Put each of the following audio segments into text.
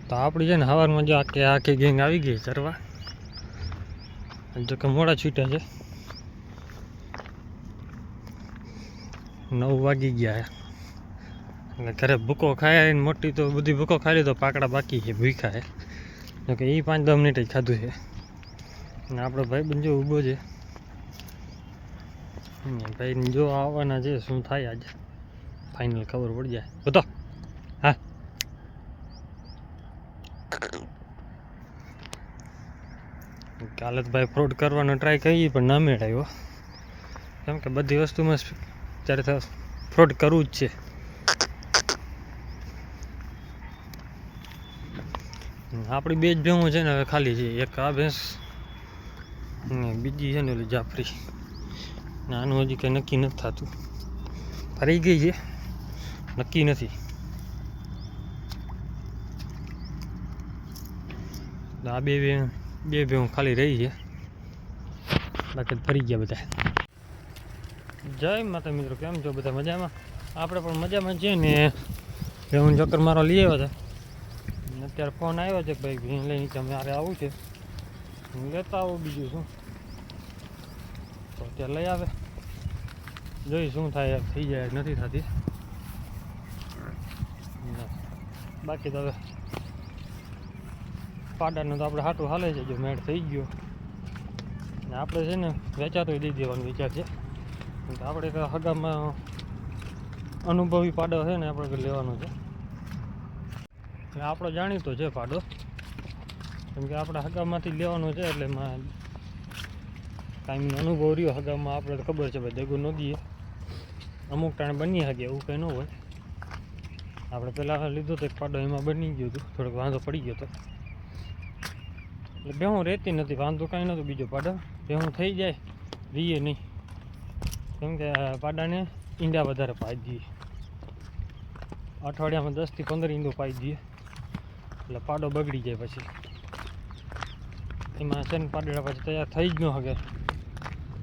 તો આપણી છે ને સવારમાં જો આખી ગેંગ આવી ગઈ ચરવા. જો કે મોડા છૂટ્યા છે, 9 વાગી ગયા. એટલે ઘરે ભૂકો ખાય ને મોટી તો બધી ભૂકો ખાઈ લીધો, પાકડા બાકી છે ભૂખા છે. જોકે એ 5-10 મિનિટ જ ખાધું છે. અને આપણો ભાઈ બંધ જો ઊભો છે. ભાઈ જો આવવાના છે, શું થાય આજે ફાઇનલ ખબર પડી જાય. બતો હા કાલે તો ભાઈ ફ્રોડ કરવાનો ટ્રાય કરીએ પણ ના મેળ આવ્યો. કેમ કે બધી વસ્તુમાં ત્યારે ફ્રોડ કરવું જ છે. આપણી 2 જ ભેંસો છે ને હવે ખાલી છે. એક આ ભેંસ ને બીજી છે ને ઓલી જાફરી. આનું હજી કંઈ નક્કી નથી થતું. ફરી ગઈ છે, નક્કી નથી. આ બે ભેંસો ખાલી રહી છે, બાકી ફરી ગયા બધા. જય માતા મિત્રો, કેમ છો બધા? મજામાં? આપણે પણ મજામાં છીએ ને. હું ચક્કર મારવા લઈ આવ્યો હતા. અત્યારે ફોન આવ્યો છે ભાઈ ભેં લઈને કે મારે આવું છે, લેતા આવું. બીજું શું, તો અત્યારે લઈ આવે, જોઈ શું થાય. થઈ જાય નથી થતી. બાકી તો હવે પાડાનું તો આપણે હાટું હાલે છે. જો મેળ થઈ ગયો ને આપણે છે ને વેચાતો દઈ દેવાનો વિચાર છે. આપણે તો હગામાં અનુભવી પાડો છે ને આપણે લેવાનો છે. આપણો જાણીતો છે પાડો, કેમ કે આપણે હગામાંથી લેવાનો છે. એટલે એમાં કાંઈ અનુભવ રહ્યો હગામાં. આપણે તો ખબર છે ભાઈ દગો ન દઈએ, અમુક ટાણે બની શકે એવું કંઈ ન હોય. આપણે પહેલાં લીધો તો એક પાડો, એમાં બની ગયો હતું, થોડોક વાંધો પડી ગયો હતો. એટલે ભેહું રહેતી નથી, વાંધો કાંઈ નહોતો. બીજો પાડો ભેહું થઈ જાય રીએ નહીં, કેમ કે પાડાને ઈંડા વધારે પાઈ દઈએ. અઠવાડિયામાં 10 થી 15 ઈંડો પાઈ દઈએ, એટલે પાડો બગડી જાય. પછી એમાં છે ને પાડેડા પછી તૈયાર થઈ જ ન શકે.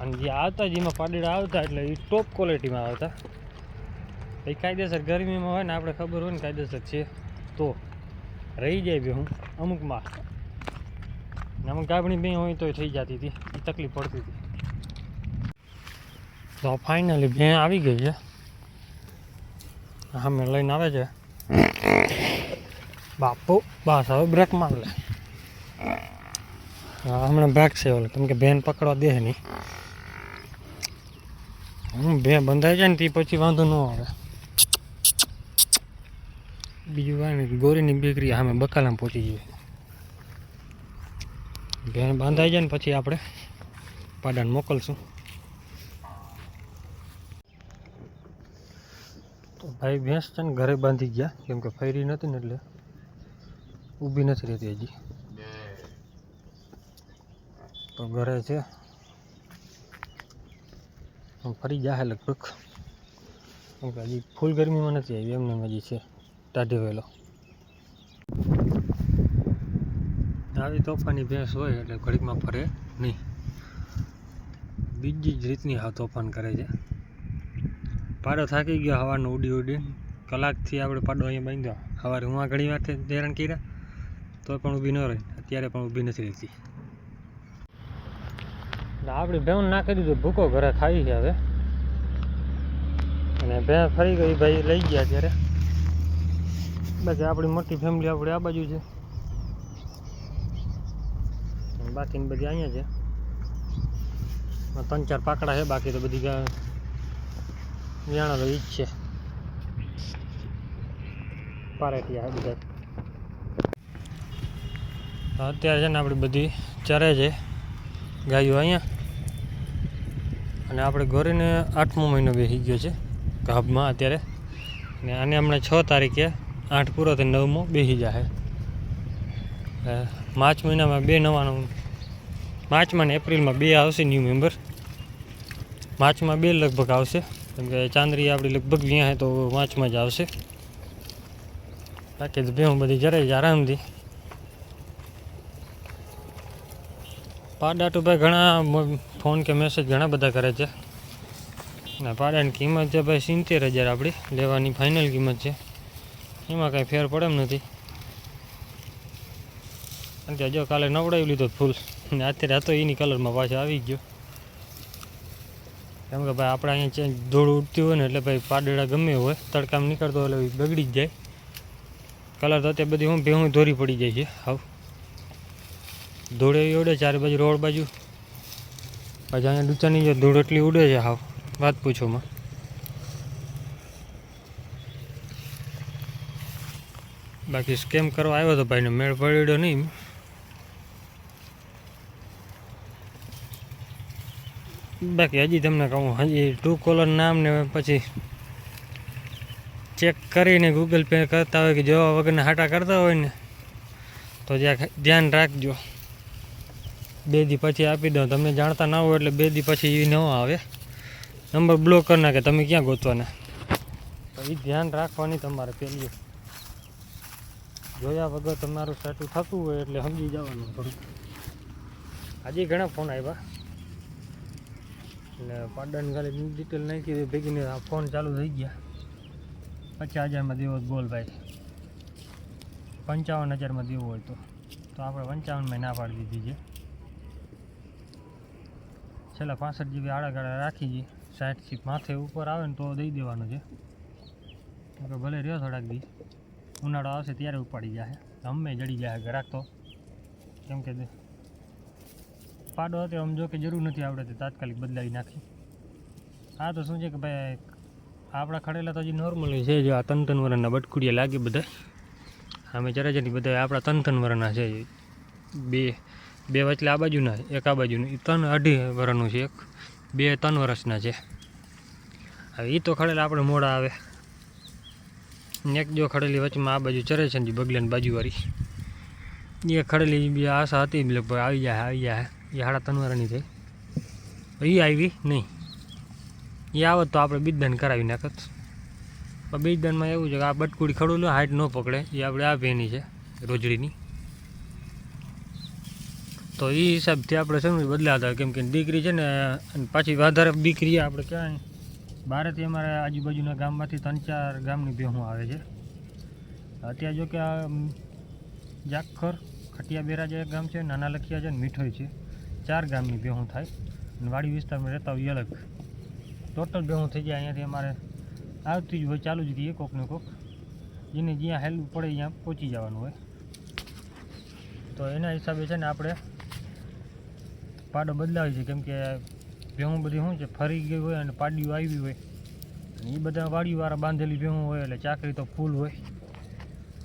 અને જે આવતા જેમાં પાડેડા આવતા એટલે એ ટોપ ક્વોલિટીમાં આવતા. એ કાયદેસર ગરમીમાં હોય ને, આપણે ખબર હોય ને કાયદેસર છે તો રહી જાય ભેહું અમુકમાં. અમુક ગાભણી ભેં હોય તો થઈ જતી હતી, એ તકલીફ પડતી હતી. તો ફાઇનલી ભેં આવી ગઈ છે. હા મેં લઈને આવે છે. બાપુ બસ હવે બ્રેક માર લે. હા હમણાં બ્રેક છે ઓલે, કેમ કે ભેન પકડવા દે નહીં. ભેં બંધાઈ જાય ને તે પછી વાંધો ન આવે. બીજું કાંઈ નહીં, ગોરીની બેકરી સામે બકાલામાં પહોંચી જઈએ. ભેન બાંધાઈ જાય ને પછી આપણે પાડાને મોકલશું. તો ભાઈ ભેંસ છે ને ઘરે બાંધી ગયા, કેમ કે ફેરી નથી ને એટલે ઊભી નથી રહેતી હજી. તો ઘરે છે, ફરી જાય લગભગ, કેમ કે હજી ફૂલ ગરમીમાં નથી આવી. એમને હજી છે ટાઢી વહેલો. આવી તોફાની ભેંસ હોય એટલે ઘડીકમાં ફરે નહીં. બીજી જ રીતની હા તોફાન કરે છે. પાડો થાકી ગયો સવારનો ઉડી કલાકથી. આપણે પાડો અહીંયા બાંધ્યો. સવારે હું આ ઘણી વાર હેરાન કર્યા તો પણ ઊભી ન રહી, અત્યારે પણ ઊભી નથી રહેતી. આપણે ભેં નાખી દીધું ભૂકો, ઘરે ખાઈ છે હવે. અને ભેં ફરી ગઈ ભાઈ લઈ ગયા અત્યારે. બાકી આપણી મોટી ફેમિલી આપણે આ બાજુ છે, બાકીની બધી અહીંયા છે. 3-4 પાકડા છે, બાકી તો બધી વ્યાણા ઈ જ છે. પારેટિયા બધા અત્યારે છે ને આપણી બધી ચરે છે ગાયો અહીંયા. અને આપણે ગોરીને 8મો મહિનો બેસી ગયો છે ગાભમાં અત્યારે. ને આને હમણાં 6 તારીખે 8 પૂરો થઈને 9મો બેસી જશે. માર્ચ મહિનામાં 2 નવાનું, માર્ચમાં ને એપ્રિલમાં 2 આવશે ન્યૂ મેમ્બર. માર્ચમાં 2 લગભગ આવશે, કેમ કે ચાંદરી આપણી લગભગ વ્યાં તો માર્ચમાં જ આવશે. બાકી તો ભેહું બધી જરાય જ આરામથી. પાડા તો ભાઈ ઘણા ફોન કે મેસેજ ઘણા બધા કરે છે. અને પાડાની કિંમત છે ભાઈ 70,000 આપણી લેવાની ફાઇનલ કિંમત છે. એમાં કાંઈ ફેર પડે એમ નથી. અત્યારે જો કાલે નવડાવી લીધો ફૂલ ને અત્યારે હતો એની કલરમાં પાછો આવી ગયો. કેમ કે ભાઈ આપણે અહીંયા ચેન્જ ધૂળ ઉડતી હોય ને એટલે ભાઈ પાડડા ગમે હોય તડકામાં નીકળતો એટલે બગડી જ જાય. કલર તો અત્યારે બધી હું ભેહું ધોરી પડી જાય છે. હાવ ધૂળ એવી ઉડે ચારે બાજુ રોડ બાજુ. પાછા અહીંયા ડૂચાની જો ધૂળ એટલી ઉડે છે હાવ વાત પૂછોમાં. બાકી સ્કેમ કરવા આવ્યો હતો ભાઈને મેળ પડ્યો નહીં. બાકી હજી તમને કહું હજી ટ્રુ કોલર નામ ને પછી ચેક કરીને ગૂગલ પે કરતા હોય કે જોવા વગરના હાટા કરતા હોય ને તો જ્યાં ધ્યાન રાખજો. 2 દી પછી આપી દો. તમને જાણતા ના હોય એટલે 2 દી પછી એ ન આવે. નંબર બ્લોક કરી નાખે. તમે ક્યાં ગોતવાના? તો એ ધ્યાન રાખવાની તમારે પેલી. જોયા વગર તમારું સાચું થતું હોય એટલે સમજી જવાનું થોડું. હજી ઘણા ફોન આવ્યા એટલે પાડાની ખાલી ડિટેલ નાખી ભેગીને ફોન ચાલુ થઈ ગયા. 50,000માં દેવો બોલ ભાઈ. 55,000માં દેવો હોય તો આપણે 55માં ના પાડી દીધી છે. છેલ્લા 65 GB આડા ગાળા રાખી છે. 60 માથે ઉપર આવે ને તો દઈ દેવાનું છે. કે ભલે રહ્યો થોડાક દી ઉનાળો આવશે ત્યારે ઉપાડી જાય. અમે જડી જાય ગ્રાહક તો. કેમ કે પાડો હતો આમ જો કે જરૂર નથી આવડે તો તાત્કાલિક બદલાવી નાખી. આ તો શું છે કે ભાઈ આપણા ખડેલા તો હજી નોર્મલ છે. જો આ 3 વરણના બટકુડિયા લાગે બધા. અમે ચરાચરી બધા આપણા 3 વરણના છે. બે વચલે આ બાજુના એક આ બાજુનું. એ 3-2.5 વરણનું છે. એક 2-3 વર્ષના છે. હવે એ તો ખડેલા આપણે મોડા આવે. એક જો ખડેલી વચમાં આ બાજુ ચરે છે ને બગલાની બાજુવાળી એ ખડેલી બી આશા હતી લગભગ આવી જાય. એ 3.5 વરણની થઈ. એ આવી નહીં. એ આવત તો આપણે બીજદાન કરાવી નાખત. પણ બીજદાનમાં એવું છે કે આ બટકુડી ખડું લો હાઈટ ન પકડે. એ આપણે આ ભેની છે રોજડીની. તો એ હિસાબથી આપણે સમજ બદલાતા. કેમ કે દીકરી છે ને પાછી વધારે દીકરી આપણે ક્યાંય બહારથી અમારે આજુબાજુના ગામમાંથી 3-4 ગામની ભેહું આવે છે. અત્યારે જો કે આ જાખર ખટિયા બેરા જે એક ગામ છે, નાના લખિયા છે ને મીઠોઈ છે. 4 ગામની ભેહું થાય. અને વાડી વિસ્તારમાં રહેતા હોય અલગ. ટોટલ ભેહું થઈ જાય. અહીંયાથી અમારે આવતી જ હોય ચાલુ જ રહીએ કોક ને કોક. જેને જ્યાં હેલ્પ પડે ત્યાં પહોંચી જવાનું હોય. તો એના હિસાબે છે ને આપણે પાડો બદલાવી છે. કેમ કે ભેહું બધી શું છે ફરી ગઈ હોય અને પાડીઓ આવી હોય અને એ બધા વાડીવાળા બાંધેલી ભેહું હોય એટલે ચાકરી તો ફૂલ હોય.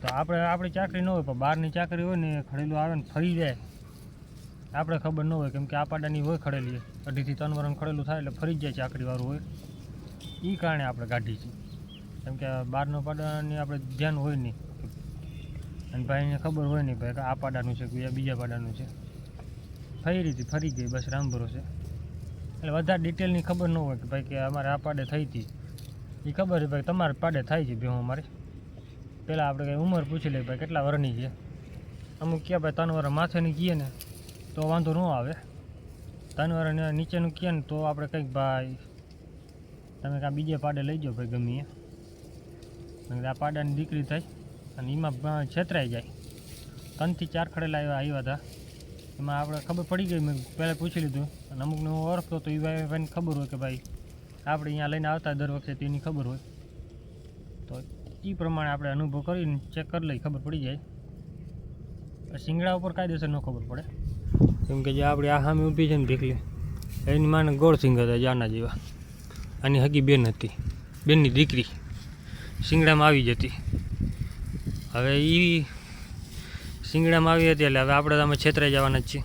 તો આપણી ચાકરી ન હોય પણ બહારની ચાકરી હોય ને ખડેલું આવે ને ફરી જાય આપણે ખબર ન હોય. કેમ કે આ પાડાની હોય ખડેલી 2.5 થી 3 વરણ ખડેલું થાય એટલે ફરી જ જાય ચાકરીવાળું હોય. એ કારણે આપણે કાઢી છીએ. કેમ કે બહારનો પાડાની આપણે ધ્યાન હોય નહીં અને ભાઈને ખબર હોય નહીં ભાઈ આ પાડાનું છે કે બીજા પાડાનું છે. ફરી ગઈ બસ રામ ભરોસે. એટલે વધારે ડિટેલની ખબર ન હોય કે ભાઈ કે અમારે આ પાડે થઈ હતી. એ ખબર છે ભાઈ તમારે પાડે થાય છે ભેહું અમારી. પહેલાં આપણે કંઈ ઉંમર પૂછી લઈએ ભાઈ કેટલા વર્ષની છે. અમુક કહે ભાઈ 3 વર્ષ માથેની કહીએ ને તો વાંધો ન આવે. 3 વર્ષ નીચેનું કહે ને તો આપણે કંઈક ભાઈ તમે કાં બીજે પાડે લઈ જાઓ ભાઈ ગમે એ. આ પાડાની દીકરી થાય અને એમાં છેતરાઈ જાય. 3 થી 4 ખડેલા આવ્યા હતા. એમાં આપણે ખબર પડી ગઈ. મેં પહેલાં પૂછી લીધું અને અમુકને હું ઓળખતો તો એ ભાઈને ખબર હોય કે ભાઈ આપણે અહીંયા લઈને આવતા દર વખતે તેની ખબર હોય. તો એ પ્રમાણે આપણે અનુભવ કરીને ચેક કરી લઈ ખબર પડી જાય. શિંગડા ઉપર કાયદેસર ન ખબર પડે. કેમ કે જે આપણે આ સામે ઊભી છે ને ભીખલી એની માને ગોળ સિંગ હતા જાના જેવા. આની હગી બેન હતી. બેનની દીકરી શિંગડામાં આવી જતી. હવે એ શિંગડામાં આવી હતી એટલે હવે આપણે અમે છેતરાઈ જવાના જ છીએ.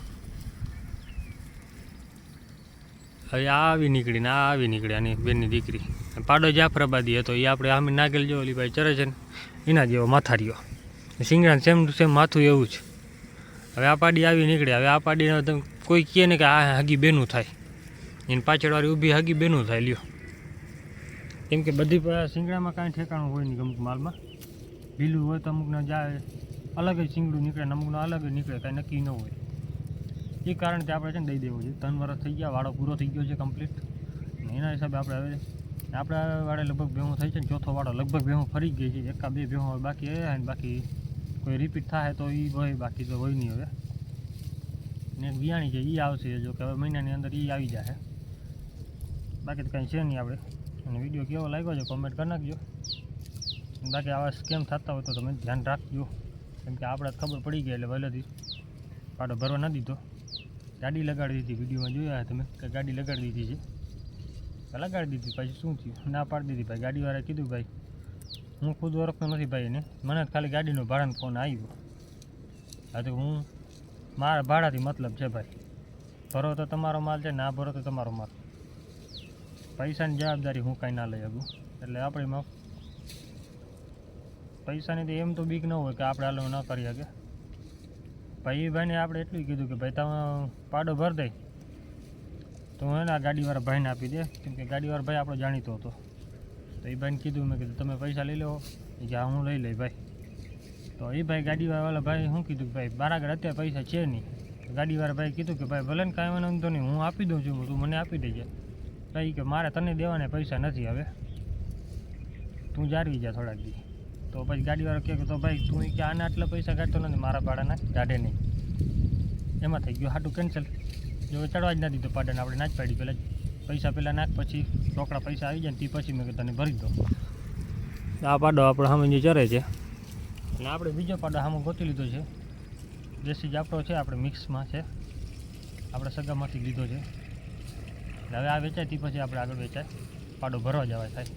હવે આ આવી નીકળીને આ આવી નીકળી આની બેનની દીકરી. પાડો જાફરાબાદી હતો. એ આપણે આમે નાગેલ જેવો ઓલી ભાઈ ચરે છે ને એના જેવો માથારીઓ. શિંગડાને સેમ ટુ સેમ માથું એવું જ. હવે આ પાડી આવી નીકળે. હવે આ પાડીને તમે કોઈ કહે ને કે આ હગી બેનું થાય. એને પાછળવાળી ઊભી હગી બેનું થાય લ્યો. કેમ કે બધી શિંગડામાં કાંઈ ઠેકાણું હોય નહીં. અમુક માલમાં લીલું હોય તો અમુકને જાય અલગ જ શિંગડું નીકળે ને અમુકને અલગ જ નીકળે. કાંઈ નક્કી ન હોય. એ કારણથી આપણે છે ને દઈ દેવું છે. 3 વર્ષ થઈ ગયા. વાળો પૂરો થઈ ગયો છે કમ્પ્લીટ. એના હિસાબે આપણે હવે આપણા વાળે લગભગ ભેહું થઈ છે ને 4થો વાળો લગભગ ભેહું ફરી ગઈ છે. 1-2 ભેહું બાકી આવ્યા ને બાકી કોઈ રિપીટ થાય તો એ હોય, બાકી તો હોય નહીં હવે. ને એક બિયાણી છે એ આવશે, જો કે હવે મહિનાની અંદર એ આવી જશે. બાકી તો કંઈ છે નહીં આપણે. અને વિડીયો કેવો લાગ્યો છે કોમેન્ટ કરી નાખજો. બાકી આવા સ્કેમ થતા હોય તો તમે ધ્યાન રાખજો, કેમ કે આપણે ખબર પડી ગઈ એટલે પહેલેથી પાડો ભરવા ના દીધો. ગાડી લગાડી દીધી, વિડીયોમાં જોયા તમે કે ગાડી લગાડી દીધી છે. લગાડી દીધી, પછી શું થયું, ના પાડી દીધી ભાઈ. ગાડીવાળાએ કીધું ભાઈ હું ખુદ ઓળખતો નથી ભાઈ એને, મને ખાલી ગાડીનો ભાડાનો ફોન આવ્યો. હા તો હું મારા ભાડાથી મતલબ છે ભાઈ. ભરો તો તમારો માલ છે, ના ભરો તો તમારો માલ. પૈસાની જવાબદારી હું કાંઈ ના લઈ શકું. એટલે આપણીમાં પૈસાની તો એમ તો બીક ન હોય કે આપણે હાલો ન કરી શકે. ભાઈ એ ભાઈને આપણે એટલું કીધું કે ભાઈ તમે પાડો ભર દે તો હું એના ગાડીવાળા ભાઈને આપી દે, કેમ કે ગાડીવાળા ભાઈ આપણો જાણીતો હતો. તો એ ભાઈને કીધું, મેં કીધું તમે પૈસા લઈ લો. એ કે હા હું લઈ લઈ ભાઈ. તો એ ભાઈ ગાડીવાળા ભાઈ શું કીધું કે ભાઈ મારા આગળ અત્યારે પૈસા છે નહીં. ગાડીવાળા ભાઈ કીધું કે ભાઈ ભલે ને કાંઈ વાંધો નહીં, હું આપી દઉં છું, તું મને આપી દેજે. ભાઈ કે મારે તને દેવાના પૈસા નથી, હવે તું જાળવી જા થોડાક દી. તો પછી ગાડીવાળો કહે કે તો ભાઈ તું કે આના આટલા પૈસા કાઢતો નથી, મારા પાડાના કાઢે નહીં. એમાં થઈ ગયું હાટું કેન્સલ. જો ચડવા જ નથી તો પાડાને આપણે ના જ પાડી, પહેલાં પૈસા પહેલાં નાખ, પછી રોકડા પૈસા આવી જાય ને તે પછી મેં તને ભરી દો. આ પાડો આપણે સામે જે ચરે છે, અને આપણે બીજો પાડો સામે ગોતી લીધો છે. દેશી જ આપણો છે, આપણે મિક્સમાં છે, આપણે સગામાંથી લીધો છે. હવે આ વેચાય તે પછી આપણે આગળ વેચાય, પાડો ભરવા જવાય થાય.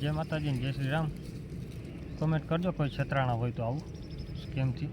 જય માતાજી, જય શ્રી રામ. કોમેન્ટ કરજો કોઈ છેતરાણા હોય તો આવું સ્કેમથી.